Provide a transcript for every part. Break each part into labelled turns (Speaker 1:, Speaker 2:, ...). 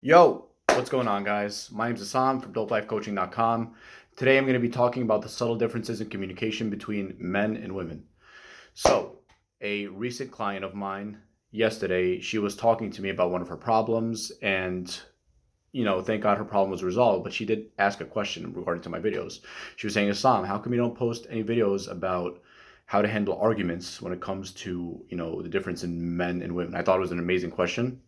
Speaker 1: Yo, what's going on, guys? My name's Assam from dopelifecoaching.com. Today I'm going to be talking about the subtle differences in communication between men and women. So, a recent client of mine yesterday, she was talking to me about one of her problems, and thank God her problem was resolved, but she did ask a question regarding to my videos. She was saying, Assam, how come you don't post any videos about how to handle arguments when it comes to, the difference in men and women? I thought it was an amazing question.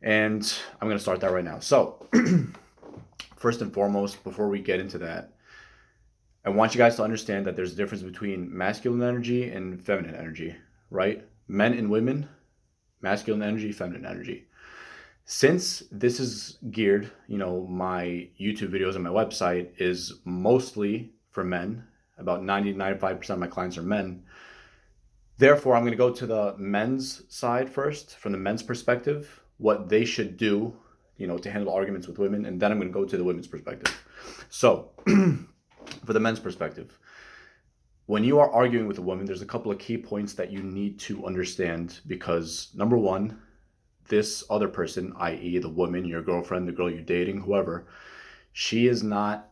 Speaker 1: And I'm going to start that right now. So, first and foremost, before we get into that, I want you guys to understand that there's a difference between masculine energy and feminine energy, right? Men and women, masculine energy, feminine energy. Since this is geared, my YouTube videos and my website is mostly for men, about 90-95% of my clients are men. Therefore, I'm going to go to the men's side first, from the men's perspective, what they should do, to handle arguments with women, and then I'm going to go to the women's perspective. So, for the men's perspective, when you are arguing with a woman, there's a couple of key points that you need to understand because, number one, this other person, i.e. the woman, your girlfriend, the girl you're dating, whoever, she does not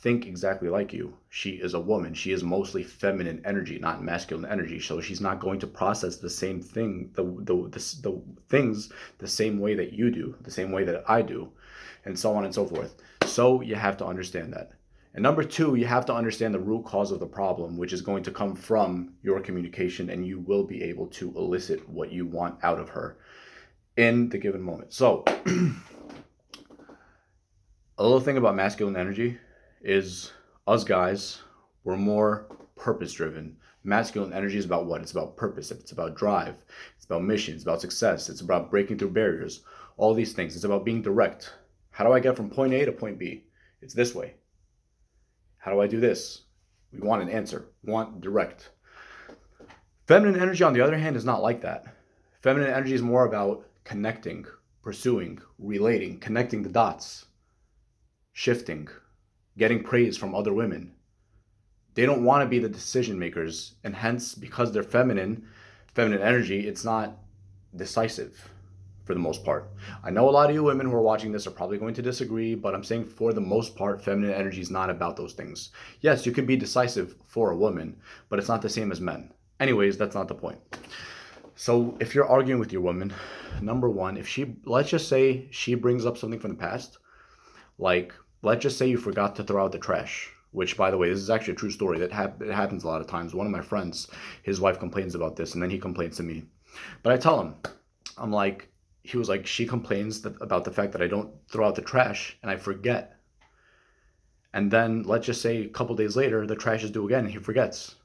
Speaker 1: think exactly like you. She is a woman. She is mostly feminine energy, not masculine energy. So she's not going to process the same thing, the things the same way that you do, the same way that I do, and so on and so forth. So you have to understand that. And number two, you have to understand the root cause of the problem, which is going to come from your communication, and you will be able to elicit what you want out of her in the given moment. So a little thing about masculine energy is us guys, we're more purpose driven. Masculine energy is about what? It's about purpose. It's about drive. It's about mission. It's about success. It's about breaking through barriers. All these things. It's about being direct. How do I get from point A to point B? It's this way. How do I do this? We want an answer. We want direct. Feminine energy, on the other hand, is not like that. Feminine energy is more about connecting, pursuing, relating, connecting the dots, shifting, getting praise from other women. They don't want to be the decision makers, and hence, because they're feminine energy, it's not decisive for the most part. I know a lot of you women who are watching this are probably going to disagree, but I'm saying for the most part, feminine energy is not about those things. Yes, you can be decisive for a woman, but it's not the same as men. Anyways, that's not the point. So if you're arguing with your woman, number one, let's just say she brings up something from the past, like, let's just say you forgot to throw out the trash, which, by the way, this is actually a true story. It happens a lot of times. One of my friends, his wife complains about this, and then he complains to me. But I tell him, he was like, she complains about the fact that I don't throw out the trash, and I forget. And then, let's just say a couple days later, the trash is due again, and he forgets.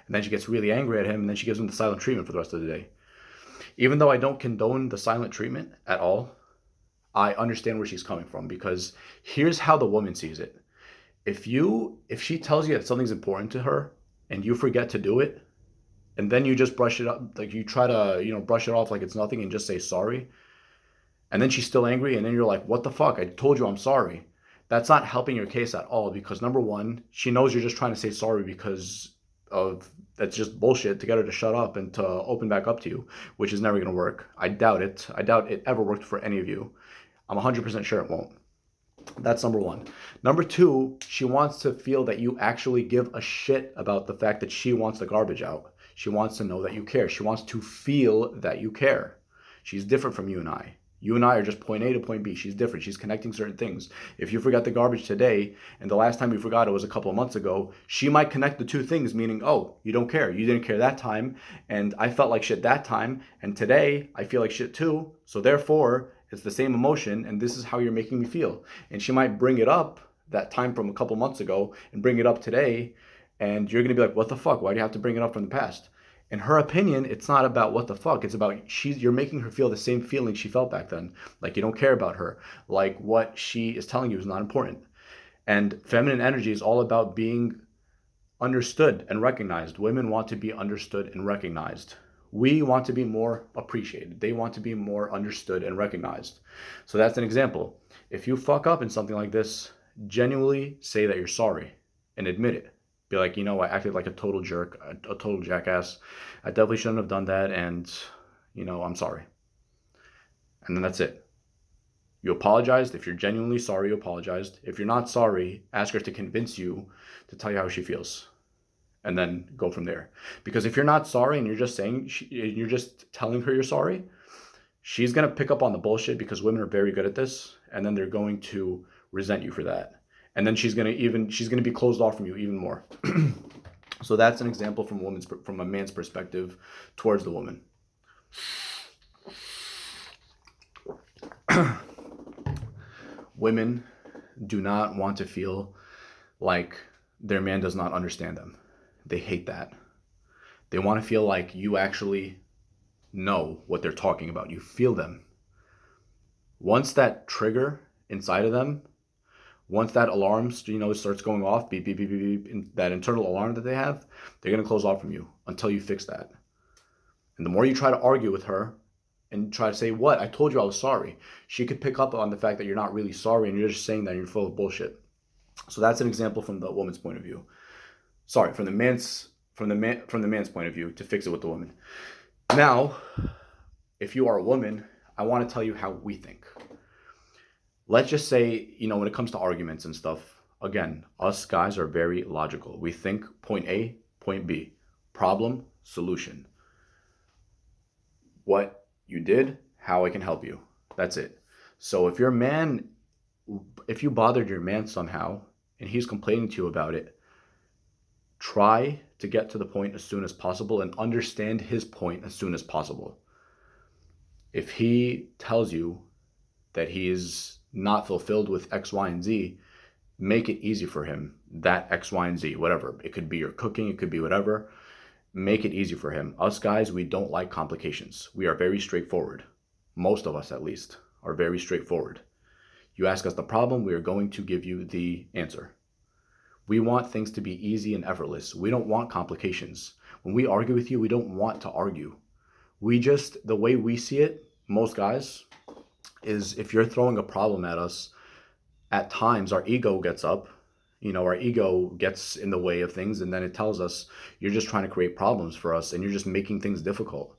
Speaker 1: And then she gets really angry at him, and then she gives him the silent treatment for the rest of the day. Even though I don't condone the silent treatment at all, I understand where she's coming from, because here's how the woman sees it. If she tells you that something's important to her and you forget to do it, and then you just brush it up, like you try to, brush it off like it's nothing and just say sorry, and then she's still angry, and then you're like, what the fuck? I told you I'm sorry. That's not helping your case at all, because number one, she knows you're just trying to say sorry because of that's just bullshit to get her to shut up and to open back up to you, which is never going to work. I doubt it. I doubt it ever worked for any of you. I'm 100% sure it won't. That's number one. Number two, she wants to feel that you actually give a shit about the fact that she wants the garbage out. She wants to know that you care. She wants to feel that you care. She's different from you and I. You and I are just point A to point B. She's different. She's connecting certain things. If you forgot the garbage today, and the last time you forgot it was a couple of months ago, she might connect the two things, meaning, oh, you don't care. You didn't care that time, and I felt like shit that time, and today I feel like shit too, so therefore, it's the same emotion, and this is how you're making me feel. And she might bring it up, that time from a couple months ago, and bring it up today, and you're going to be like, what the fuck? Why do you have to bring it up from the past? In her opinion, it's not about what the fuck. It's about you're making her feel the same feeling she felt back then. Like you don't care about her. Like what she is telling you is not important. And feminine energy is all about being understood and recognized. Women want to be understood and recognized. We want to be more appreciated. They want to be more understood and recognized. So that's an example. If you fuck up in something like this, genuinely say that you're sorry and admit it. Be like, I acted like a total jerk, a total jackass. I definitely shouldn't have done that, and, I'm sorry. And then that's it. You apologized. If you're genuinely sorry, you apologized. If you're not sorry, ask her to convince you to tell you how she feels, and then go from there. Because if you're not sorry and you're just telling her you're sorry, she's gonna pick up on the bullshit, because women are very good at this, and then they're going to resent you for that, and then she's gonna be closed off from you even more. So that's an example from a man's perspective towards the woman. Women do not want to feel like their man does not understand them. They hate that. They want to feel like you actually know what they're talking about. You feel them. Once that trigger inside of them, once that alarm, starts going off, beep, beep, beep, beep, beep, that internal alarm that they have, they're going to close off from you until you fix that. And the more you try to argue with her and try to say, what? I told you I was sorry. She could pick up on the fact that you're not really sorry and you're just saying that you're full of bullshit. So that's an example from the woman's point of view. Sorry, from the man's point of view, to fix it with the woman. Now, if you are a woman, I want to tell you how we think. Let's just say, when it comes to arguments and stuff, again, us guys are very logical. We think point A, point B, problem, solution. What you did, how I can help you. That's it. So if you bothered your man somehow and he's complaining to you about it, try to get to the point as soon as possible and understand his point as soon as possible. If he tells you that he's not fulfilled with X, Y, and Z, make it easy for him. That X, Y, and Z, whatever. It could be your cooking, it could be whatever. Make it easy for him. Us guys, we don't like complications. We are very straightforward. Most of us, at least, are very straightforward. You ask us the problem, we are going to give you the answer. We want things to be easy and effortless. We don't want complications. When we argue with you, we don't want to argue. The way we see it, most guys, is if you're throwing a problem at us, at times our ego gets up. Our ego gets in the way of things, and then it tells us you're just trying to create problems for us and you're just making things difficult.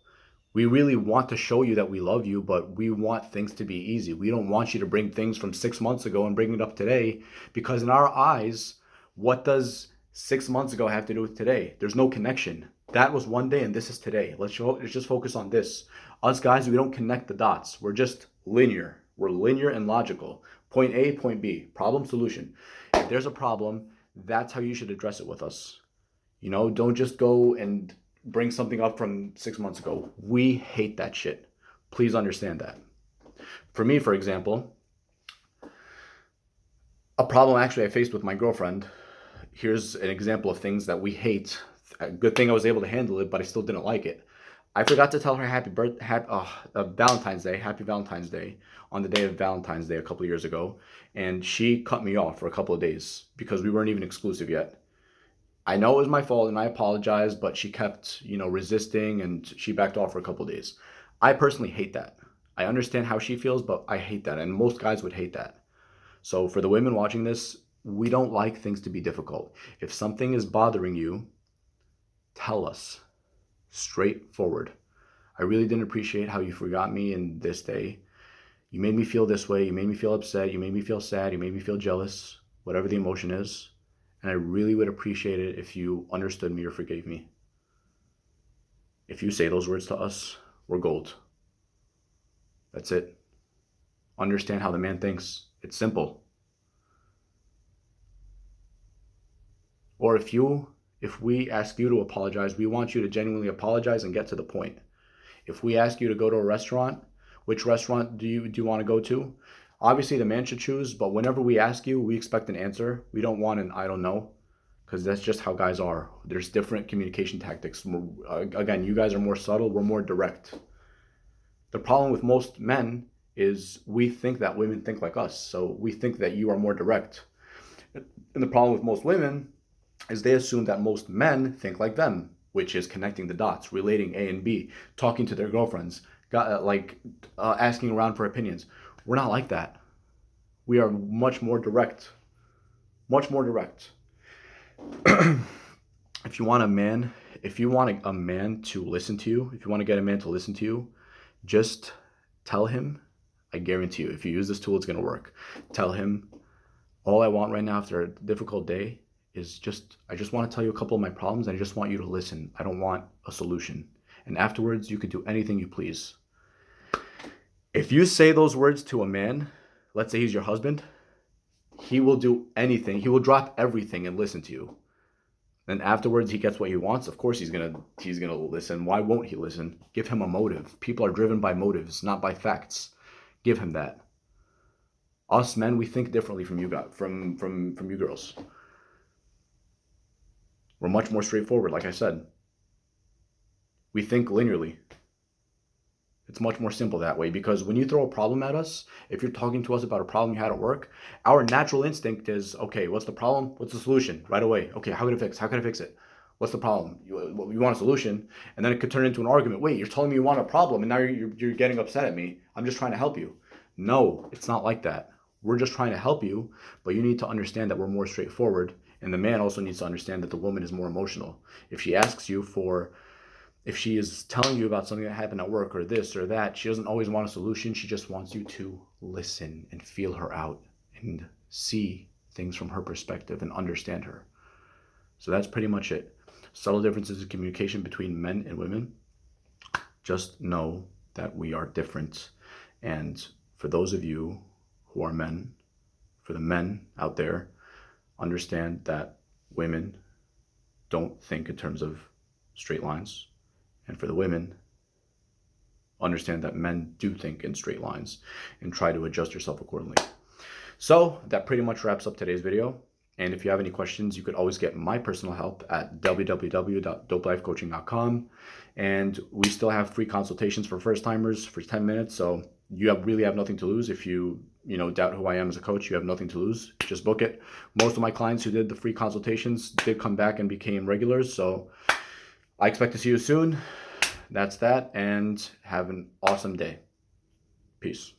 Speaker 1: We really want to show you that we love you, but we want things to be easy. We don't want you to bring things from 6 months ago and bring it up today, because in our eyes, what does 6 months ago have to do with today? There's no connection. That was one day and this is today. Let's just focus on this. Us guys, we don't connect the dots. We're just linear. We're linear and logical. Point A, point B, problem, solution. If there's a problem, that's how you should address it with us. Don't just go and bring something up from 6 months ago. We hate that shit. Please understand that. For me, for example, a problem actually I faced with my girlfriend. Here's an example of things that we hate. A good thing I was able to handle it, but I still didn't like it. I forgot to tell her happy Valentine's Day on the day of Valentine's Day a couple of years ago, and she cut me off for a couple of days because we weren't even exclusive yet. I know it was my fault and I apologize, but she kept, resisting, and she backed off for a couple of days. I personally hate that. I understand how she feels, but I hate that, and most guys would hate that. So for the women watching this, we don't like things to be difficult. If something is bothering you, tell us. Straightforward. I really didn't appreciate how you forgot me in this day. You made me feel this way. You made me feel upset. You made me feel sad. You made me feel jealous. Whatever the emotion is. And I really would appreciate it if you understood me or forgave me. If you say those words to us, we're gold. That's it. Understand how the man thinks. It's simple. Or if we ask you to apologize, we want you to genuinely apologize and get to the point. If we ask you to go to a restaurant, which restaurant do you want to go to? Obviously, the man should choose, but whenever we ask you, we expect an answer. We don't want an I don't know, because that's just how guys are. There's different communication tactics. Again, you guys are more subtle, we're more direct. The problem with most men is we think that women think like us, so we think that you are more direct. And the problem with most women is they assume that most men think like them, which is connecting the dots, relating A and B, talking to their girlfriends, asking around for opinions. We're not like that. We are much more direct. Much more direct. If you want a man to listen to you, if you want to get a man to listen to you, just tell him, I guarantee you, if you use this tool, it's going to work. Tell him, all I want right now after a difficult day is I just want to tell you a couple of my problems, and I just want you to listen. I don't want a solution. And afterwards, you can do anything you please. If you say those words to a man, let's say he's your husband, he will do anything. He will drop everything and listen to you. Then afterwards, he gets what he wants. Of course, he's gonna listen. Why won't he listen? Give him a motive. People are driven by motives, not by facts. Give him that. Us men, we think differently from you guys, from you girls. We're much more straightforward, like I said. We think linearly. It's much more simple that way, because when you throw a problem at us, if you're talking to us about a problem you had at work, our natural instinct is, okay, what's the problem? What's the solution? Right away. Okay, how can I fix it? What's the problem? You want a solution, and then it could turn into an argument. Wait, you're telling me you want a problem, and now you're getting upset at me. I'm just trying to help you. No, it's not like that. We're just trying to help you, but you need to understand that we're more straightforward, and the man also needs to understand that the woman is more emotional. If she is telling you about something that happened at work or this or that, she doesn't always want a solution. She just wants you to listen and feel her out and see things from her perspective and understand her. So that's pretty much it. Subtle differences in communication between men and women. Just know that we are different. And for those of you who are men, for the men out there, understand that women don't think in terms of straight lines. And for the women, understand that men do think in straight lines, and try to adjust yourself accordingly. So that pretty much wraps up today's video. And if you have any questions, you could always get my personal help at www.dopelifecoaching.com. And we still have free consultations for first timers for 10 minutes. So you really have nothing to lose. If you doubt who I am as a coach, you have nothing to lose. Just book it. Most of my clients who did the free consultations did come back and became regulars. So I expect to see you soon. That's that, and have an awesome day. Peace.